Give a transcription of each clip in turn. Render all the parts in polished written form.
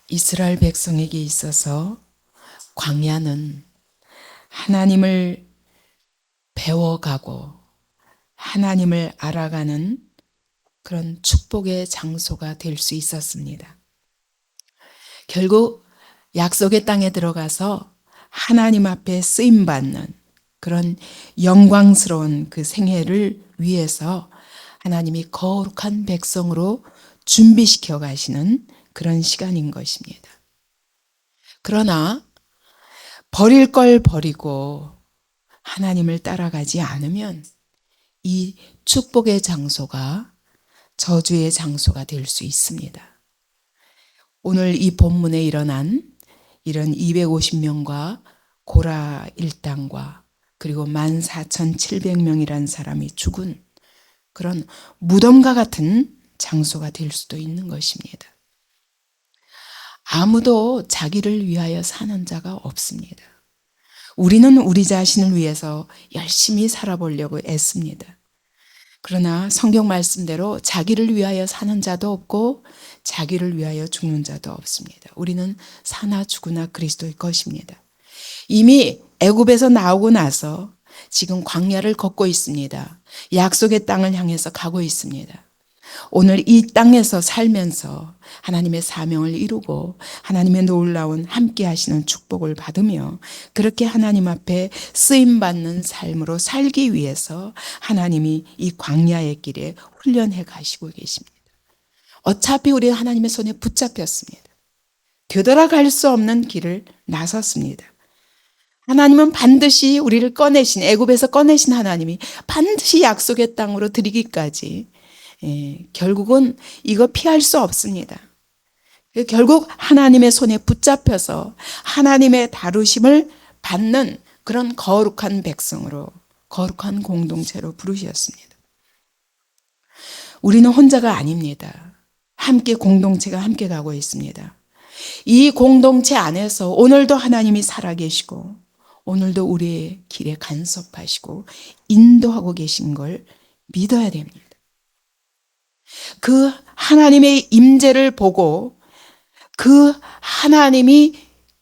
이스라엘 백성에게 있어서 광야는 하나님을 배워가고 하나님을 알아가는 그런 축복의 장소가 될 수 있었습니다. 결국 약속의 땅에 들어가서 하나님 앞에 쓰임받는 그런 영광스러운 그 생애를 위해서 하나님이 거룩한 백성으로 준비시켜 가시는 그런 시간인 것입니다. 그러나 버릴 걸 버리고 하나님을 따라가지 않으면 이 축복의 장소가 저주의 장소가 될 수 있습니다. 오늘 이 본문에 일어난 이런 250명과 고라 일당과 그리고 14,700명이란 사람이 죽은 그런 무덤과 같은 장소가 될 수도 있는 것입니다. 아무도 자기를 위하여 사는 자가 없습니다. 우리는 우리 자신을 위해서 열심히 살아보려고 애씁니다. 그러나 성경 말씀대로 자기를 위하여 사는 자도 없고 자기를 위하여 죽는 자도 없습니다. 우리는 사나 죽으나 그리스도의 것입니다. 이미 애굽에서 나오고 나서 지금 광야를 걷고 있습니다. 약속의 땅을 향해서 가고 있습니다. 오늘 이 땅에서 살면서 하나님의 사명을 이루고 하나님의 놀라운 함께 하시는 축복을 받으며 그렇게 하나님 앞에 쓰임받는 삶으로 살기 위해서 하나님이 이 광야의 길에 훈련해 가시고 계십니다. 어차피 우리는 하나님의 손에 붙잡혔습니다. 되돌아갈 수 없는 길을 나섰습니다. 하나님은 반드시 우리를 꺼내신 애굽에서 꺼내신 하나님이 반드시 약속의 땅으로 들이기까지 결국은 이거 피할 수 없습니다. 결국 하나님의 손에 붙잡혀서 하나님의 다루심을 받는 그런 거룩한 백성으로 거룩한 공동체로 부르셨습니다. 우리는 혼자가 아닙니다. 함께 공동체가 함께 가고 있습니다. 이 공동체 안에서 오늘도 하나님이 살아계시고 오늘도 우리의 길에 간섭하시고 인도하고 계신 걸 믿어야 됩니다. 그 하나님의 임재를 보고 그 하나님이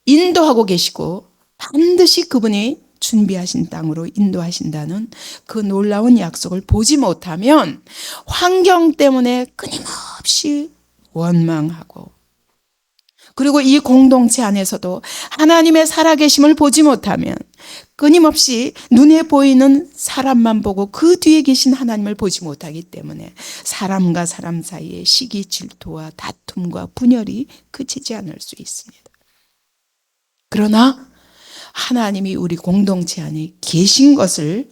인도하고 계시고 반드시 그분이 준비하신 땅으로 인도하신다는 그 놀라운 약속을 보지 못하면 환경 때문에 끊임없이 원망하고 그리고 이 공동체 안에서도 하나님의 살아계심을 보지 못하면 끊임없이 눈에 보이는 사람만 보고 그 뒤에 계신 하나님을 보지 못하기 때문에 사람과 사람 사이에 시기 질투와 다툼과 분열이 그치지 않을 수 있습니다. 그러나 하나님이 우리 공동체 안에 계신 것을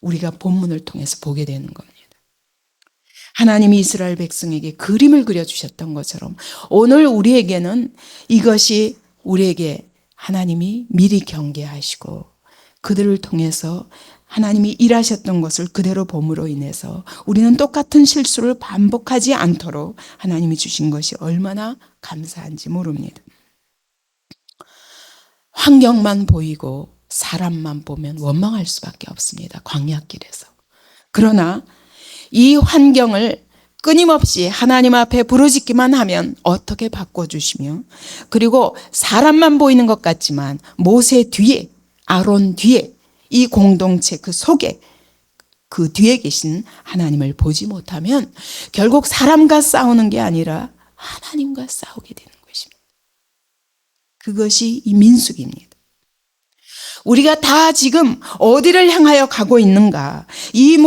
우리가 본문을 통해서 보게 되는 겁니다. 하나님이 이스라엘 백성에게 그림을 그려주셨던 것처럼 오늘 우리에게는 이것이 우리에게 하나님이 미리 경계하시고 그들을 통해서 하나님이 일하셨던 것을 그대로 봄으로 인해서 우리는 똑같은 실수를 반복하지 않도록 하나님이 주신 것이 얼마나 감사한지 모릅니다. 환경만 보이고 사람만 보면 원망할 수밖에 없습니다. 광야길에서. 그러나 이 환경을 끊임없이 하나님 앞에 부르짖기만 하면 어떻게 바꿔주시며 그리고 사람만 보이는 것 같지만 모세 뒤에 아론 뒤에 이 공동체 그 속에 그 뒤에 계신 하나님을 보지 못하면 결국 사람과 싸우는 게 아니라 하나님과 싸우게 되는 것입니다. 그것이 이 민수기입니다. 우리가 다 지금 어디를 향하여 가고 있는가 이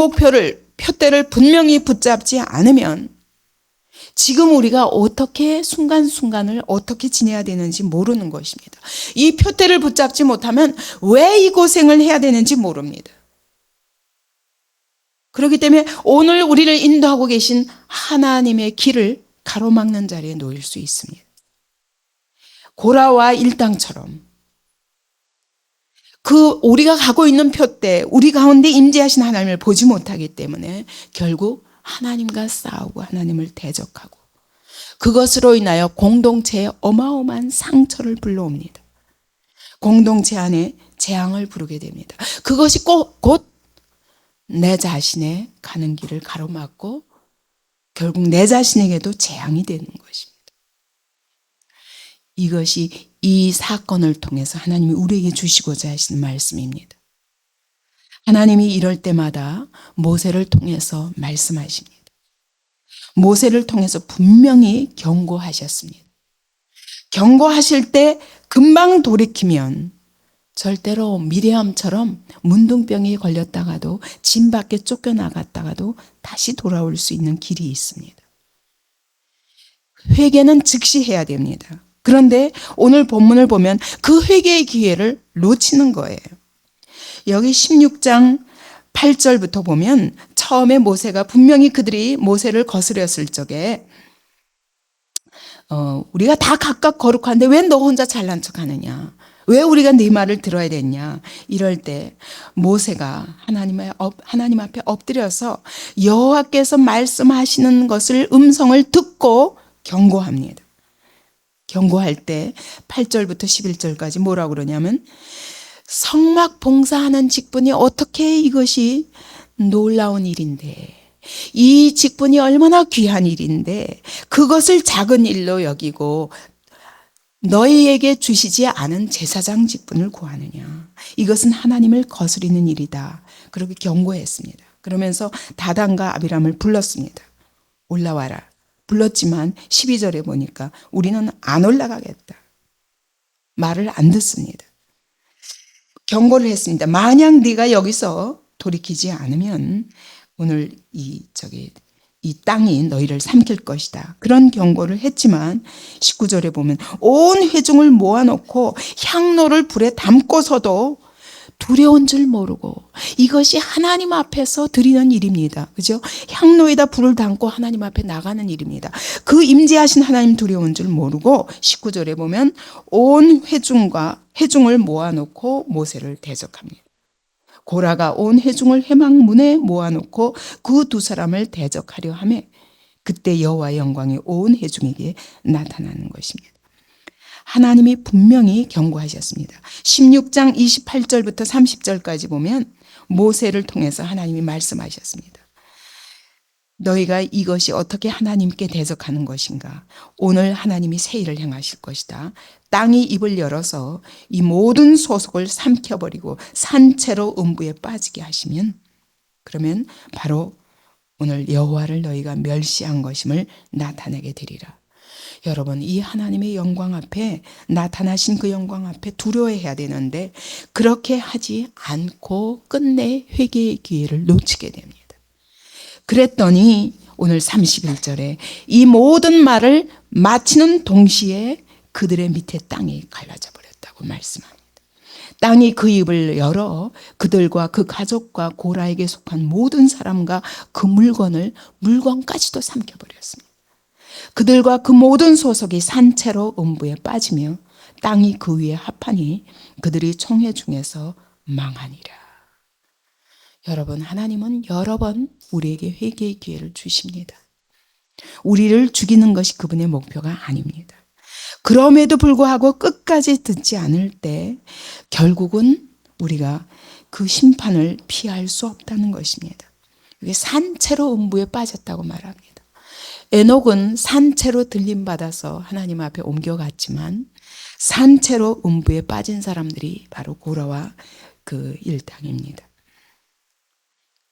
표대를 분명히 붙잡지 않으면 지금 우리가 어떻게 순간순간을 어떻게 지내야 되는지 모르는 것입니다. 이 표대를 붙잡지 못하면 왜 이 고생을 해야 되는지 모릅니다. 그렇기 때문에 오늘 우리를 인도하고 계신 하나님의 길을 가로막는 자리에 놓일 수 있습니다. 고라와 일당처럼 그 우리가 가고 있는 표대, 우리 가운데 임재하신 하나님을 보지 못하기 때문에 결국 하나님과 싸우고 하나님을 대적하고 그것으로 인하여 공동체에 어마어마한 상처를 불러옵니다. 공동체 안에 재앙을 부르게 됩니다. 그것이 곧 내 자신의 가는 길을 가로막고 결국 내 자신에게도 재앙이 되는 것입니다. 이것이 이 사건을 통해서 하나님이 우리에게 주시고자 하시는 말씀입니다. 하나님이 이럴 때마다 모세를 통해서 말씀하십니다. 모세를 통해서 분명히 경고하셨습니다. 경고하실 때 금방 돌이키면 절대로 미리암처럼 문둥병이 걸렸다가도 진 밖에 쫓겨나갔다가도 다시 돌아올 수 있는 길이 있습니다. 회개는 즉시 해야 됩니다. 그런데 오늘 본문을 보면 그 회개의 기회를 놓치는 거예요. 여기 16장 8절부터 보면 처음에 모세가 분명히 그들이 모세를 거스렸을 적에 우리가 다 각각 거룩한데 왜 너 혼자 잘난 척하느냐? 왜 우리가 네 말을 들어야 됐냐? 이럴 때 모세가 하나님 앞에 엎드려서 여호와께서 말씀하시는 것을 음성을 듣고 경고합니다. 경고할 때 8절부터 11절까지 뭐라고 그러냐면 성막 봉사하는 직분이 어떻게 이것이 놀라운 일인데 이 직분이 얼마나 귀한 일인데 그것을 작은 일로 여기고 너희에게 주시지 않은 제사장 직분을 구하느냐. 이것은 하나님을 거스리는 일이다. 그렇게 경고했습니다. 그러면서 다단과 아비람을 불렀습니다. 올라와라. 불렀지만 12절에 보니까 우리는 안 올라가겠다. 말을 안 듣습니다. 경고를 했습니다. 만약 네가 여기서 돌이키지 않으면 오늘 이 땅이 너희를 삼킬 것이다. 그런 경고를 했지만 19절에 보면 온 회중을 모아놓고 향로를 불에 담고서도 두려운 줄 모르고 이것이 하나님 앞에서 드리는 일입니다. 그죠? 향로에다 불을 담고 하나님 앞에 나가는 일입니다. 그 임재하신 하나님 두려운 줄 모르고 19절에 보면 온 회중을 모아놓고 모세를 대적합니다. 고라가 온 회중을 회막문에 모아놓고 그 두 사람을 대적하려 하매 그때 여호와의 영광이 온 회중에게 나타나는 것입니다. 하나님이 분명히 경고하셨습니다. 16장 28절부터 30절까지 보면 모세를 통해서 하나님이 말씀하셨습니다. 너희가 이것이 어떻게 하나님께 대적하는 것인가? 오늘 하나님이 새 일을 행하실 것이다. 땅이 입을 열어서 이 모든 소속을 삼켜버리고 산채로 음부에 빠지게 하시면 그러면 바로 오늘 여호와를 너희가 멸시한 것임을 나타내게 되리라. 여러분, 이 하나님의 영광 앞에 나타나신 그 영광 앞에 두려워해야 되는데 그렇게 하지 않고 끝내 회개의 기회를 놓치게 됩니다. 그랬더니 오늘 31절에 이 모든 말을 마치는 동시에 그들의 밑에 땅이 갈라져 버렸다고 말씀합니다. 땅이 그 입을 열어 그들과 그 가족과 고라에게 속한 모든 사람과 그 물건까지도 삼켜버렸습니다. 그들과 그 모든 소속이 산채로 음부에 빠지며 땅이 그 위에 합하니 그들이 총회 중에서 망하니라. 여러분, 하나님은 여러 번 우리에게 회개의 기회를 주십니다. 우리를 죽이는 것이 그분의 목표가 아닙니다. 그럼에도 불구하고 끝까지 듣지 않을 때 결국은 우리가 그 심판을 피할 수 없다는 것입니다. 이게 산채로 음부에 빠졌다고 말합니다. 에녹은 산채로 들림받아서 하나님 앞에 옮겨갔지만 산채로 음부에 빠진 사람들이 바로 고라와 그 일당입니다.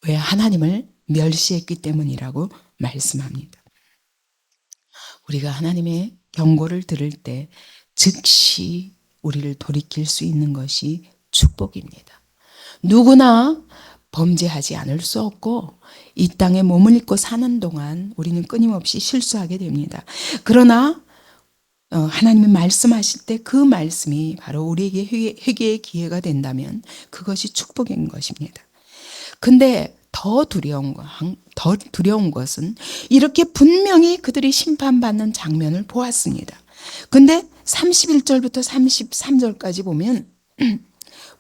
왜? 하나님을 멸시했기 때문이라고 말씀합니다. 우리가 하나님의 경고를 들을 때 즉시 우리를 돌이킬 수 있는 것이 축복입니다. 누구나 범죄하지 않을 수 없고 이 땅에 몸을 입고 사는 동안 우리는 끊임없이 실수하게 됩니다. 그러나 하나님이 말씀하실 때 그 말씀이 바로 우리에게 회개의 기회가 된다면 그것이 축복인 것입니다. 근데 더 두려운 것은 이렇게 분명히 그들이 심판받는 장면을 보았습니다. 근데 31절부터 33절까지 보면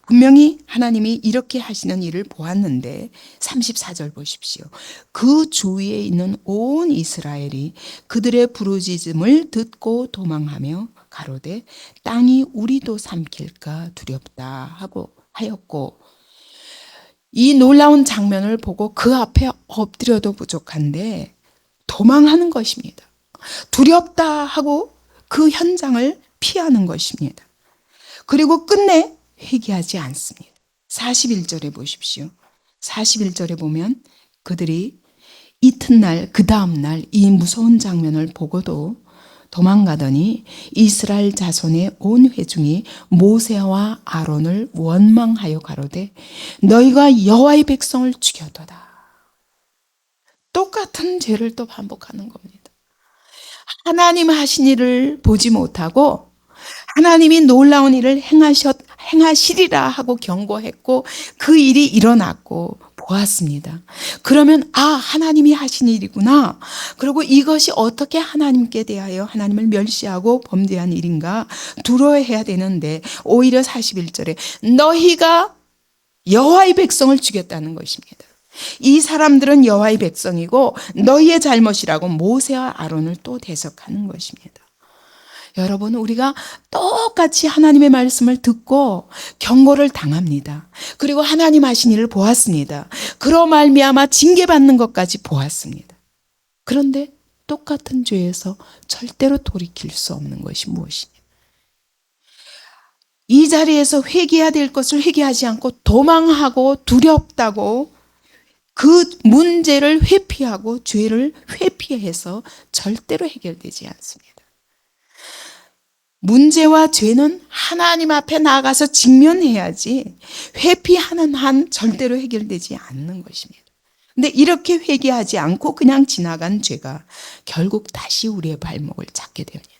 분명히 하나님이 이렇게 하시는 일을 보았는데 34절 보십시오. 그 주위에 있는 온 이스라엘이 그들의 부르짖음을 듣고 도망하며 가로되 땅이 우리도 삼킬까 두렵다 하고 하였고 이 놀라운 장면을 보고 그 앞에 엎드려도 부족한데 도망하는 것입니다. 두렵다 하고 그 현장을 피하는 것입니다. 그리고 끝내 회개하지 않습니다. 41절에 보십시오. 41절에 보면 그들이 이튿날 그 다음날 이 무서운 장면을 보고도 도망가더니 이스라엘 자손의 온 회중이 모세와 아론을 원망하여 가로되 너희가 여호와의 백성을 죽였도다. 똑같은 죄를 또 반복하는 겁니다. 하나님 하신 일을 보지 못하고 하나님이 놀라운 일을 행하시리라 하고 경고했고 그 일이 일어났고 보았습니다. 그러면 하나님이 하신 일이구나. 그리고 이것이 어떻게 하나님께 대하여 하나님을 멸시하고 범죄한 일인가 두려워해야 되는데 오히려 41절에 너희가 여호와의 백성을 죽였다는 것입니다. 이 사람들은 여호와의 백성이고 너희의 잘못이라고 모세와 아론을 또 대적하는 것입니다. 여러분, 우리가 똑같이 하나님의 말씀을 듣고 경고를 당합니다. 그리고 하나님 하신 일을 보았습니다. 그로 말미암아 징계받는 것까지 보았습니다. 그런데 똑같은 죄에서 절대로 돌이킬 수 없는 것이 무엇이냐? 이 자리에서 회개해야 될 것을 회개하지 않고 도망하고 두렵다고 그 문제를 회피하고 죄를 회피해서 절대로 해결되지 않습니다. 문제와 죄는 하나님 앞에 나가서 직면해야지 회피하는 한 절대로 해결되지 않는 것입니다. 근데 이렇게 회개하지 않고 그냥 지나간 죄가 결국 다시 우리의 발목을 잡게 됩니다.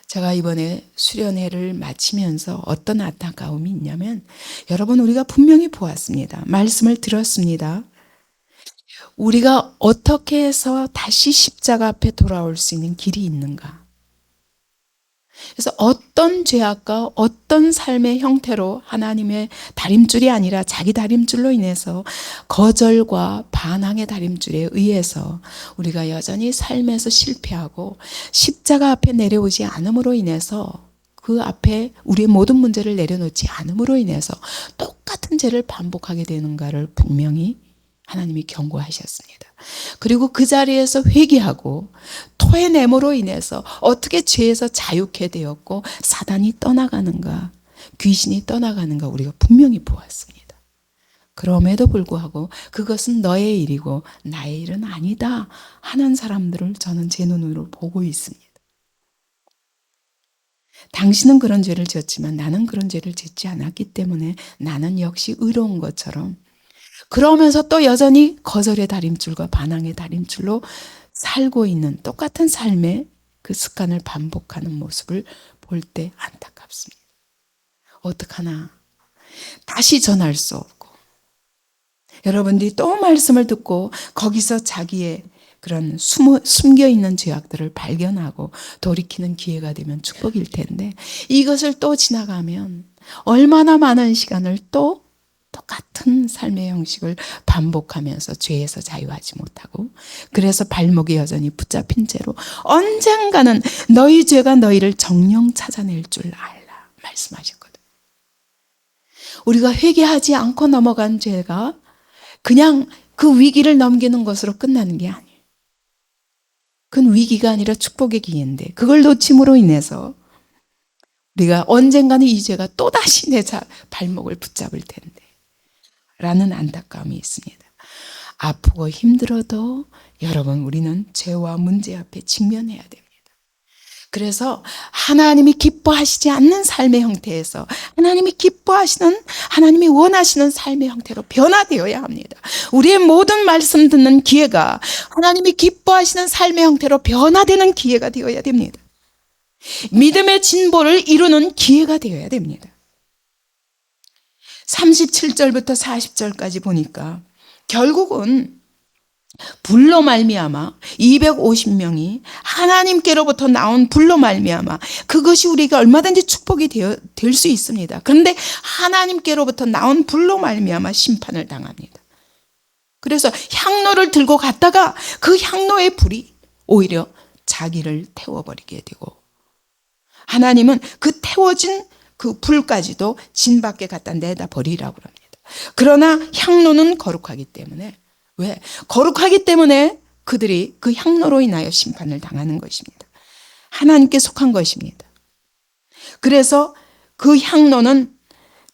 제가 이번에 수련회를 마치면서 어떤 안타까움이 있냐면 여러분, 우리가 분명히 보았습니다. 말씀을 들었습니다. 우리가 어떻게 해서 다시 십자가 앞에 돌아올 수 있는 길이 있는가? 그래서 어떤 죄악과 어떤 삶의 형태로 하나님의 다림줄이 아니라 자기 다림줄로 인해서 거절과 반항의 다림줄에 의해서 우리가 여전히 삶에서 실패하고 십자가 앞에 내려오지 않음으로 인해서 그 앞에 우리의 모든 문제를 내려놓지 않음으로 인해서 똑같은 죄를 반복하게 되는가를 분명히 하나님이 경고하셨습니다. 그리고 그 자리에서 회개하고 토해냄으로 인해서 어떻게 죄에서 자유케 되었고 사단이 떠나가는가, 귀신이 떠나가는가 우리가 분명히 보았습니다. 그럼에도 불구하고 그것은 너의 일이고 나의 일은 아니다 하는 사람들을 저는 제 눈으로 보고 있습니다. 당신은 그런 죄를 지었지만 나는 그런 죄를 짓지 않았기 때문에 나는 역시 의로운 것처럼 그러면서 또 여전히 거절의 다림줄과 반항의 다림줄로 살고 있는 똑같은 삶의 그 습관을 반복하는 모습을 볼 때 안타깝습니다. 어떡하나 다시 전할 수 없고 여러분들이 또 말씀을 듣고 거기서 자기의 그런 숨겨있는 죄악들을 발견하고 돌이키는 기회가 되면 축복일 텐데 이것을 또 지나가면 얼마나 많은 시간을 또 똑같은 삶의 형식을 반복하면서 죄에서 자유하지 못하고 그래서 발목이 여전히 붙잡힌 채로 언젠가는 너희 죄가 너희를 정령 찾아낼 줄 알라 말씀하셨거든요. 우리가 회개하지 않고 넘어간 죄가 그냥 그 위기를 넘기는 것으로 끝나는 게 아니에요. 그건 위기가 아니라 축복의 기회인데 그걸 놓침으로 인해서 우리가 언젠가는 이 죄가 또다시 내 발목을 붙잡을 텐데 라는 안타까움이 있습니다. 아프고 힘들어도 여러분 우리는 죄와 문제 앞에 직면해야 됩니다. 그래서 하나님이 기뻐하시지 않는 삶의 형태에서 하나님이 기뻐하시는 하나님이 원하시는 삶의 형태로 변화되어야 합니다. 우리의 모든 말씀 듣는 기회가 하나님이 기뻐하시는 삶의 형태로 변화되는 기회가 되어야 됩니다. 믿음의 진보를 이루는 기회가 되어야 됩니다. 37절부터 40절까지 보니까 결국은 불로 말미암아 250명이 하나님께로부터 나온 불로 말미암아 그것이 우리가 얼마든지 축복이 될 수 있습니다. 그런데 하나님께로부터 나온 불로 말미암아 심판을 당합니다. 그래서 향로를 들고 갔다가 그 향로의 불이 오히려 자기를 태워버리게 되고 하나님은 그 태워진 그 불까지도 진 밖에 갖다 내다 버리라고 합니다. 그러나 향로는 거룩하기 때문에 거룩하기 때문에 그들이 그 향로로 인하여 심판을 당하는 것입니다. 하나님께 속한 것입니다. 그래서 그 향로는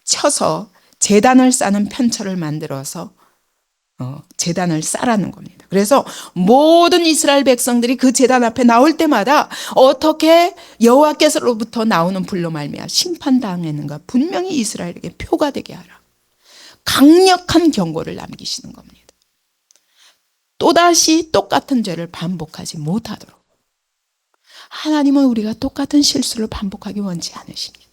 쳐서 제단을 쌓는 편처를 만들어서 제단을 쌓라는 겁니다. 그래서 모든 이스라엘 백성들이 그 제단 앞에 나올 때마다 어떻게 여호와께서로부터 나오는 불로 말미암아 심판당했는가 분명히 이스라엘에게 표가 되게 하라. 강력한 경고를 남기시는 겁니다. 또다시 똑같은 죄를 반복하지 못하도록. 하나님은 우리가 똑같은 실수를 반복하기 원치 않으십니다.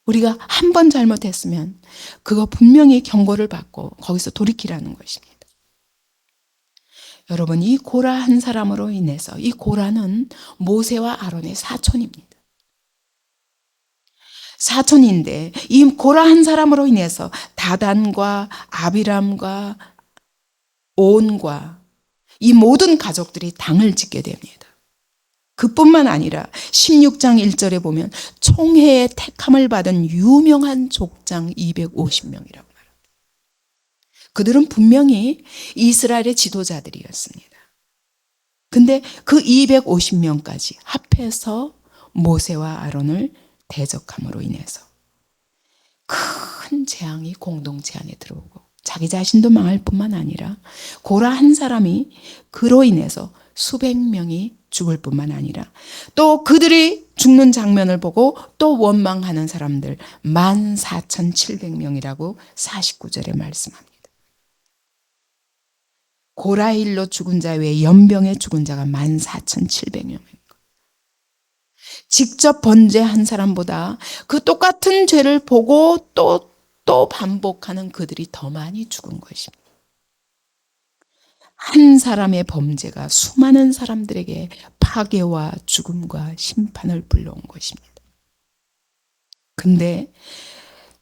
우리가 한 번 잘못했으면 그거 분명히 경고를 받고 거기서 돌이키라는 것입니다. 여러분, 이 고라 한 사람으로 인해서, 이 고라는 모세와 아론의 사촌입니다. 사촌인데 이 고라 한 사람으로 인해서 다단과 아비람과 온과 이 모든 가족들이 당을 짓게 됩니다. 그뿐만 아니라 16장 1절에 보면 총회의 택함을 받은 유명한 족장 250명이라고 말합니다. 그들은 분명히 이스라엘의 지도자들이었습니다. 근데 그 250명까지 합해서 모세와 아론을 대적함으로 인해서 큰 재앙이 공동체 안에 들어오고 자기 자신도 망할 뿐만 아니라 고라 한 사람이 그로 인해서 수백 명이 죽을 뿐만 아니라 또 그들이 죽는 장면을 보고 또 원망하는 사람들 14,700명이라고 49절에 말씀합니다. 고라의 일로 죽은 자 외에 연병에 죽은 자가 14,700명입니다. 직접 번제한 사람보다 그 똑같은 죄를 보고 또 반복하는 그들이 더 많이 죽은 것입니다. 한 사람의 범죄가 수많은 사람들에게 파괴와 죽음과 심판을 불러온 것입니다. 근데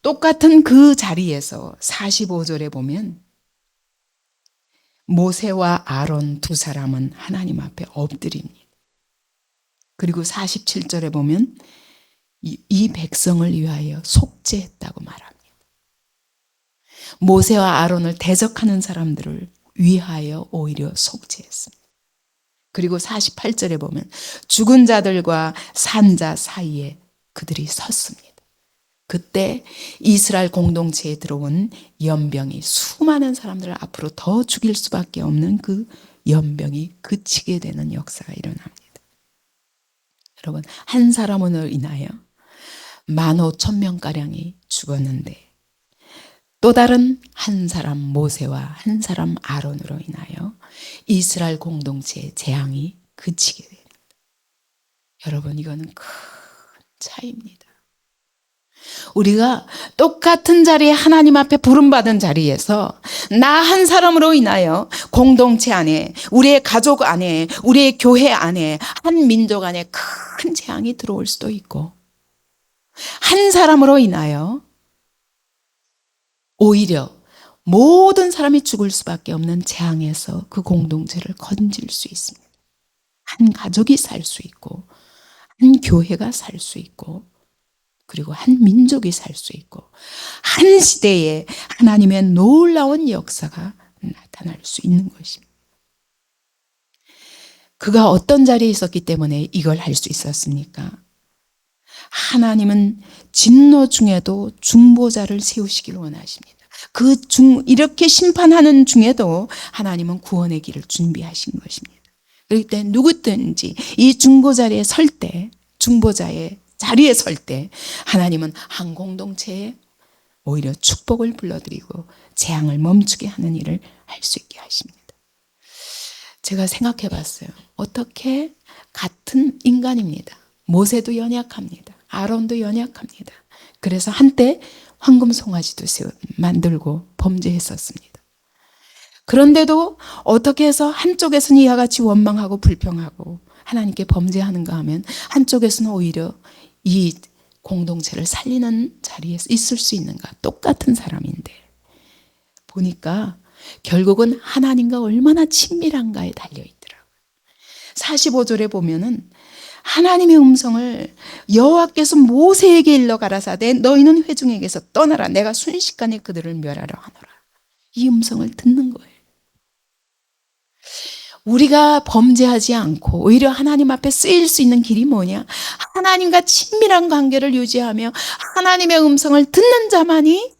똑같은 그 자리에서 45절에 보면 모세와 아론 두 사람은 하나님 앞에 엎드립니다. 그리고 47절에 보면 이 백성을 위하여 속죄했다고 말합니다. 모세와 아론을 대적하는 사람들을 위하여 오히려 속죄했습니다. 그리고 48절에 보면 죽은 자들과 산 자 사이에 그들이 섰습니다. 그때 이스라엘 공동체에 들어온 연병이 수많은 사람들을 앞으로 더 죽일 수밖에 없는 그 연병이 그치게 되는 역사가 일어납니다. 여러분, 한 사람으로 인하여 15,000명가량이 죽었는데 또 다른 한 사람 모세와 한 사람 아론으로 인하여 이스라엘 공동체의 재앙이 그치게 됩니다. 여러분, 이거는 큰 차이입니다. 우리가 똑같은 자리에 하나님 앞에 부름받은 자리에서 나 한 사람으로 인하여 공동체 안에, 우리의 가족 안에, 우리의 교회 안에, 한 민족 안에 큰 재앙이 들어올 수도 있고 한 사람으로 인하여 오히려 모든 사람이 죽을 수밖에 없는 재앙에서 그 공동체를 건질 수 있습니다. 한 가족이 살 수 있고 한 교회가 살 수 있고 그리고 한 민족이 살 수 있고 한 시대에 하나님의 놀라운 역사가 나타날 수 있는 것입니다. 그가 어떤 자리에 있었기 때문에 이걸 할 수 있었습니까? 하나님은 진노 중에도 중보자를 세우시기를 원하십니다. 이렇게 심판하는 중에도 하나님은 구원의 길을 준비하신 것입니다. 그럴 때 누구든지 이 중보자리에 설 때, 중보자의 자리에 설 때 하나님은 한 공동체에 오히려 축복을 불러들이고 재앙을 멈추게 하는 일을 할 수 있게 하십니다. 제가 생각해 봤어요. 어떻게 같은 인간입니다. 모세도 연약합니다. 아론도 연약합니다. 그래서 한때 황금 송아지도 만들고 범죄했었습니다. 그런데도 어떻게 해서 한쪽에서는 이와 같이 원망하고 불평하고 하나님께 범죄하는가 하면 한쪽에서는 오히려 이 공동체를 살리는 자리에 있을 수 있는가? 똑같은 사람인데 보니까 결국은 하나님과 얼마나 친밀한가에 달려있더라고요. 45절에 보면은 하나님의 음성을 여호와께서 모세에게 일러 가라사대 너희는 회중에게서 떠나라 내가 순식간에 그들을 멸하려 하노라. 이 음성을 듣는 거예요. 우리가 범죄하지 않고 오히려 하나님 앞에 쓰일 수 있는 길이 뭐냐? 하나님과 친밀한 관계를 유지하며 하나님의 음성을 듣는 자만이,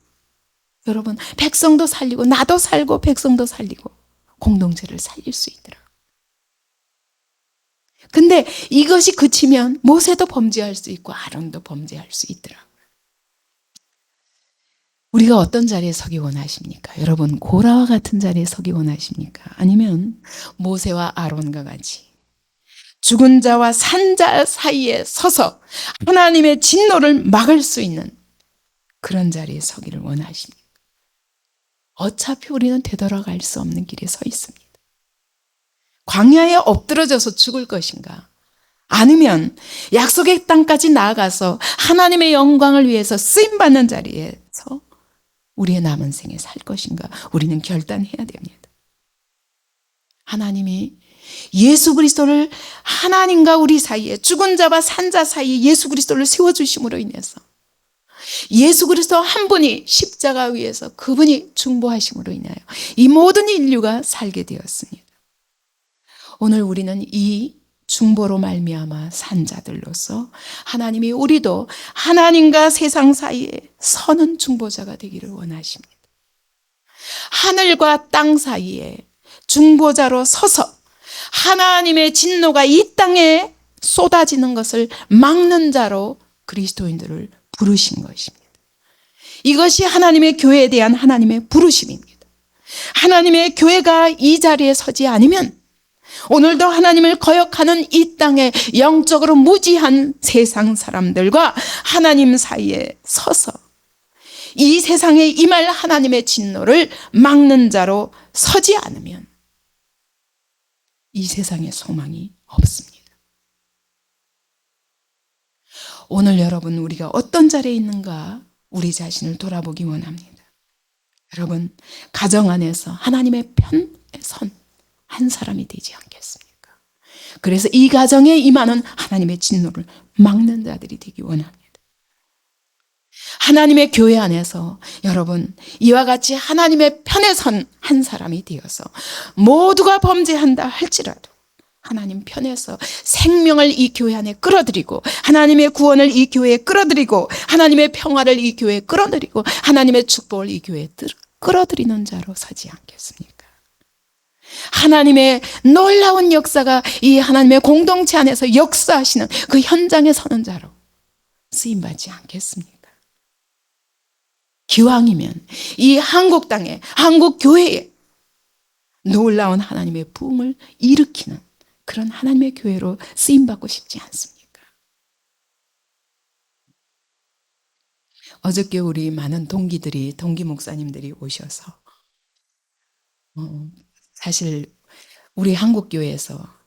여러분, 백성도 살리고 나도 살고 백성도 살리고 공동체를 살릴 수 있더라. 근데 이것이 그치면 모세도 범죄할 수 있고 아론도 범죄할 수 있더라. 우리가 어떤 자리에 서기 원하십니까? 여러분, 고라와 같은 자리에 서기 원하십니까? 아니면 모세와 아론과 같이 죽은 자와 산 자 사이에 서서 하나님의 진노를 막을 수 있는 그런 자리에 서기를 원하십니까? 어차피 우리는 되돌아갈 수 없는 길에 서 있습니다. 광야에 엎드러져서 죽을 것인가? 아니면 약속의 땅까지 나아가서 하나님의 영광을 위해서 쓰임받는 자리에서 우리의 남은 생에 살 것인가? 우리는 결단해야 됩니다. 하나님이 예수 그리스도를, 하나님과 우리 사이에, 죽은 자와 산 자 사이에 예수 그리스도를 세워주심으로 인해서, 예수 그리스도 한 분이 십자가 위에서 그분이 중보하심으로 인하여 이 모든 인류가 살게 되었습니다. 오늘 우리는 이 중보로 말미암아 산 자들로서 하나님이 우리도 하나님과 세상 사이에 서는 중보자가 되기를 원하십니다. 하늘과 땅 사이에 중보자로 서서 하나님의 진노가 이 땅에 쏟아지는 것을 막는 자로 그리스도인들을 부르신 것입니다. 이것이 하나님의 교회에 대한 하나님의 부르심입니다. 하나님의 교회가 이 자리에 서지 않으면 오늘도 하나님을 거역하는 이 땅에 영적으로 무지한 세상 사람들과 하나님 사이에 서서 이 세상에 임할 하나님의 진노를 막는 자로 서지 않으면 이 세상에 소망이 없습니다. 오늘 여러분, 우리가 어떤 자리에 있는가 우리 자신을 돌아보기 원합니다. 여러분, 가정 안에서 하나님의 편에 선 한 사람이 되지 않겠습니까? 그래서 이 가정에 임하는 하나님의 진노를 막는 자들이 되기 원합니다. 하나님의 교회 안에서 여러분, 이와 같이 하나님의 편에 선 한 사람이 되어서 모두가 범죄한다 할지라도 하나님 편에서 생명을 이 교회 안에 끌어들이고 하나님의 구원을 이 교회에 끌어들이고 하나님의 평화를 이 교회에 끌어들이고 하나님의 축복을 이 교회에 끌어들이는 자로 서지 않겠습니까? 하나님의 놀라운 역사가 이 하나님의 공동체 안에서 역사하시는 그 현장에 서는 자로 쓰임받지 않겠습니까? 기왕이면 이 한국 땅에, 한국 교회에 놀라운 하나님의 부흥을 일으키는 그런 하나님의 교회로 쓰임받고 싶지 않습니까? 어저께 우리 많은 동기 목사님들이 오셔서 사실 우리 한국교회에서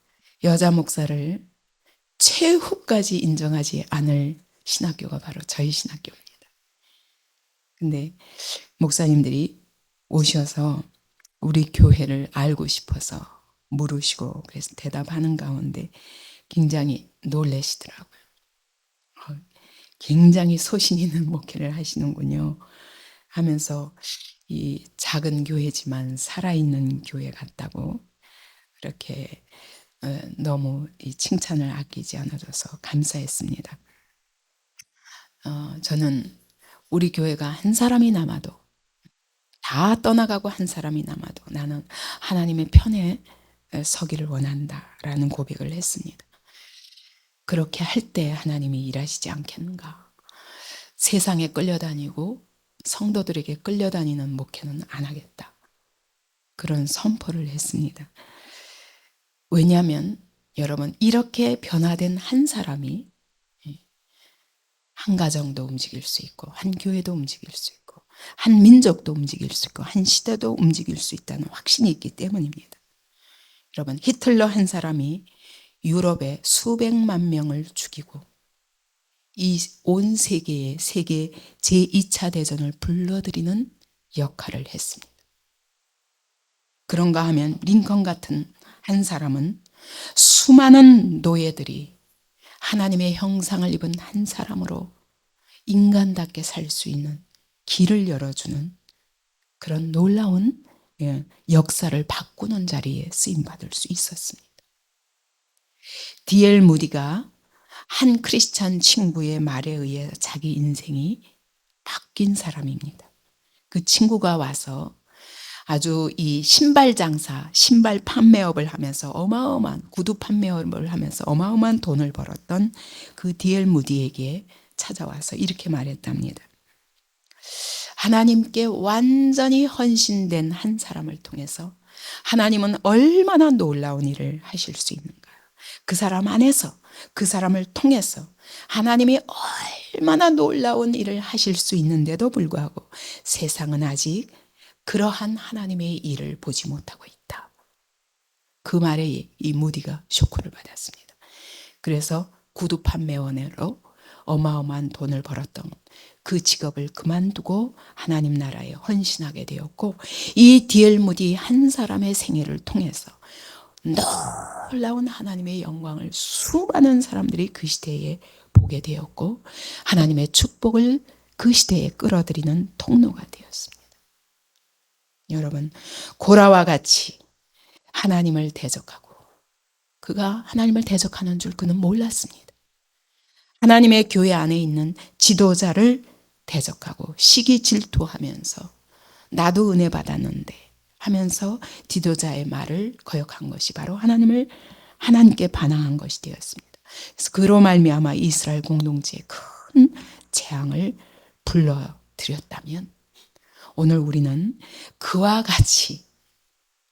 여자 목사를 최후까지 인정하지 않을 신학교가 바로 저희 신학교입니다. 근데 목사님들이 오셔서 우리 교회를 알고 싶어서 물으시고 그래서 대답하는 가운데 굉장히 놀라시더라고요. 굉장히 소신 있는 목회를 하시는군요 하면서 이 작은 교회지만 살아있는 교회 같다고 그렇게 너무 이 칭찬을 아끼지 않아줘서 감사했습니다. 저는 우리 교회가 한 사람이 남아도, 다 떠나가고 한 사람이 남아도 나는 하나님의 편에 서기를 원한다라는 고백을 했습니다. 그렇게 할 때 하나님이 일하시지 않겠는가? 세상에 끌려다니고 성도들에게 끌려다니는 목회는 안 하겠다. 그런 선포를 했습니다. 왜냐하면 여러분, 이렇게 변화된 한 사람이 한 가정도 움직일 수 있고 한 교회도 움직일 수 있고 한 민족도 움직일 수 있고 한 시대도 움직일 수 있다는 확신이 있기 때문입니다. 여러분, 히틀러 한 사람이 유럽에 수백만 명을 죽이고 이 온 세계에 세계 제2차 대전을 불러들이는 역할을 했습니다. 그런가 하면 링컨 같은 한 사람은 수많은 노예들이 하나님의 형상을 입은 한 사람으로 인간답게 살 수 있는 길을 열어주는 그런 놀라운 역사를 바꾸는 자리에 쓰임받을 수 있었습니다. D.L. 무디가 한 크리스찬 친구의 말에 의해 자기 인생이 바뀐 사람입니다. 그 친구가 와서 아주 이 신발 장사, 신발 판매업을 하면서 어마어마한 구두 판매업을 하면서 어마어마한 돈을 벌었던 그 D.L. 무디에게 찾아와서 이렇게 말했답니다. 하나님께 완전히 헌신된 한 사람을 통해서 하나님은 얼마나 놀라운 일을 하실 수 있는가요? 그 사람 안에서, 그 사람을 통해서 하나님이 얼마나 놀라운 일을 하실 수 있는데도 불구하고 세상은 아직 그러한 하나님의 일을 보지 못하고 있다. 그 말에 이 무디가 쇼크를 받았습니다. 그래서 구두 판매원으로 어마어마한 돈을 벌었던 그 직업을 그만두고 하나님 나라에 헌신하게 되었고, 이 D.L. 무디 한 사람의 생애를 통해서 놀라운 하나님의 영광을 수많은 사람들이 그 시대에 보게 되었고, 하나님의 축복을 그 시대에 끌어들이는 통로가 되었습니다. 여러분, 고라와 같이 하나님을 대적하고, 그가 하나님을 대적하는 줄 그는 몰랐습니다. 하나님의 교회 안에 있는 지도자를 대적하고 시기 질투하면서 나도 은혜 받았는데 하면서 지도자의 말을 거역한 것이 바로 하나님께 반항한 것이 되었습니다. 그래서 그로 말미암아 이스라엘 공동체에 큰 재앙을 불러들였다면, 오늘 우리는 그와 같이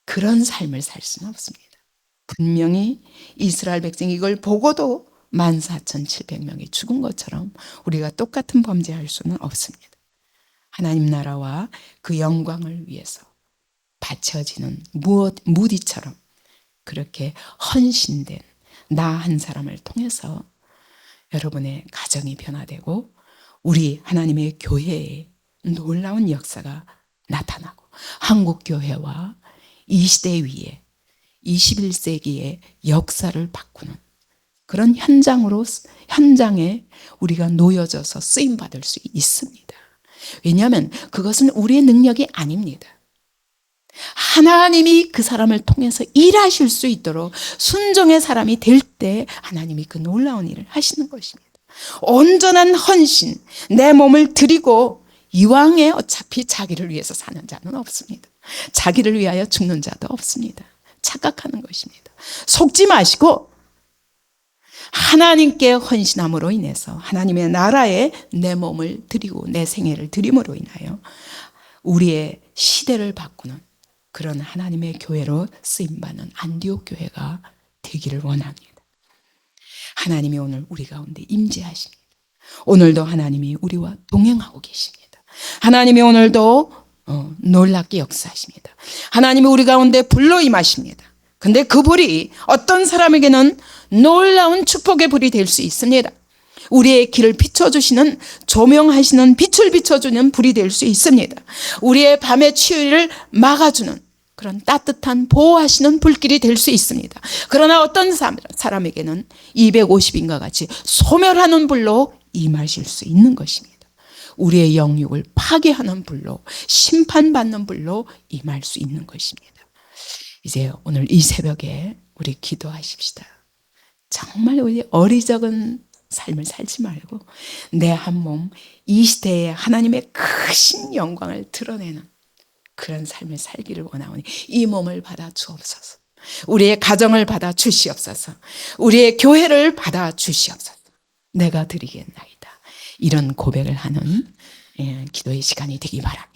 그런 삶을 살 수는 없습니다. 분명히 이스라엘 백성이 이걸 보고도 14,700명이 죽은 것처럼 우리가 똑같은 범죄할 수는 없습니다. 하나님 나라와 그 영광을 위해서 바쳐지는 무디처럼 그렇게 헌신된 나 한 사람을 통해서 여러분의 가정이 변화되고 우리 하나님의 교회에 놀라운 역사가 나타나고 한국교회와 이 시대 위에 21세기의 역사를 바꾸는 그런 현장에 우리가 놓여져서 쓰임받을 수 있습니다. 왜냐하면 그것은 우리의 능력이 아닙니다. 하나님이 그 사람을 통해서 일하실 수 있도록 순종의 사람이 될 때 하나님이 그 놀라운 일을 하시는 것입니다. 온전한 헌신, 내 몸을 드리고 이왕에 어차피 자기를 위해서 사는 자는 없습니다. 자기를 위하여 죽는 자도 없습니다. 착각하는 것입니다. 속지 마시고 하나님께 헌신함으로 인해서 하나님의 나라에 내 몸을 드리고 내 생애를 드림으로 인하여 우리의 시대를 바꾸는 그런 하나님의 교회로 쓰임받는 안디옥 교회가 되기를 원합니다. 하나님이 오늘 우리 가운데 임재하십니다. 오늘도 하나님이 우리와 동행하고 계십니다. 하나님이 오늘도 놀랍게 역사하십니다. 하나님이 우리 가운데 불로 임하십니다. 근데 그 불이 어떤 사람에게는 놀라운 축복의 불이 될 수 있습니다. 우리의 길을 비춰주시는, 조명하시는, 빛을 비춰주는 불이 될 수 있습니다. 우리의 밤의 추위를 막아주는 그런 따뜻한 보호하시는 불길이 될 수 있습니다. 그러나 어떤 사람에게는 250인과 같이 소멸하는 불로 임하실 수 있는 것입니다. 우리의 영육을 파괴하는 불로, 심판받는 불로 임할 수 있는 것입니다. 이제 오늘 이 새벽에 우리 기도하십시다. 정말 우리 어리석은 삶을 살지 말고 내 한 몸 이 시대에 하나님의 크신 영광을 드러내는 그런 삶을 살기를 원하오니 이 몸을 받아 주옵소서. 우리의 가정을 받아 주시옵소서. 우리의 교회를 받아 주시옵소서. 내가 드리겠나이다. 이런 고백을 하는 기도의 시간이 되기 바랍니다.